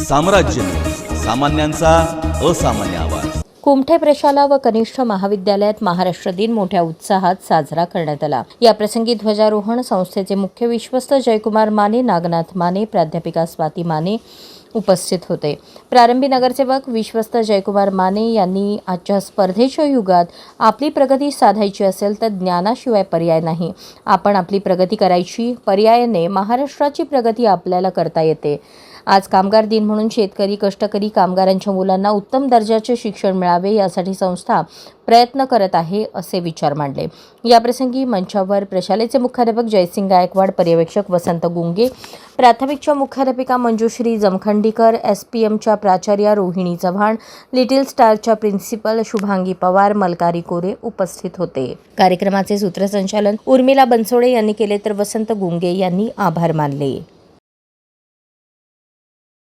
साम्राज्य, सामान्यांचा असामान्य आवाज। कुमठे प्रशाला व कनिष्ठ महाविद्यालयात महाराष्ट्र दिन मोठ्या उत्साहात साजरा करण्यात आला। या प्रसंगी ध्वजारोहण संस्थेचे मुख्य विश्वस्त जयकुमार माने, नागनाथ माने, प्राध्यापिका स्वाती माने उपस्थित होते। प्रारंभी नगरसेवक विश्वस्त जयकुमार माने यांनी आजच्या स्पर्धेच्या युगात आपली प्रगती साधायची असेल तर ज्ञानाशिवाय पर्याय नाही। आपण आपली प्रगती करायची, पर्यायाने महाराष्ट्राची प्रगती आपल्याला करता येते। आज कामगार दिन म्हणून शेतकरी, कष्टकरी कामगारांच्या मुलांना उत्तम दर्जाचे शिक्षण मिळावे यासाठी संस्था प्रयत्न करत आहे असे विचार मांडले। याप्रसंगी मंचावर प्रशालेचे मुख्याध्यापक जयसिंग गायकवाड, पर्यवेक्षक वसंत गुंगे, प्राथमिकच्या मुख्याध्यापिका मंजुश्री जमखंडीकर, SPMच्या प्राचार्या रोहिणी चव्हाण, लिटिल स्टारच्या प्रिन्सिपल शुभांगी पवार, मलकारी कोरे उपस्थित होते। कार्यक्रमाचे सूत्रसंचालन उर्मिला बनसोडे यांनी केले तर वसंत गुंगे यांनी आभार मानले।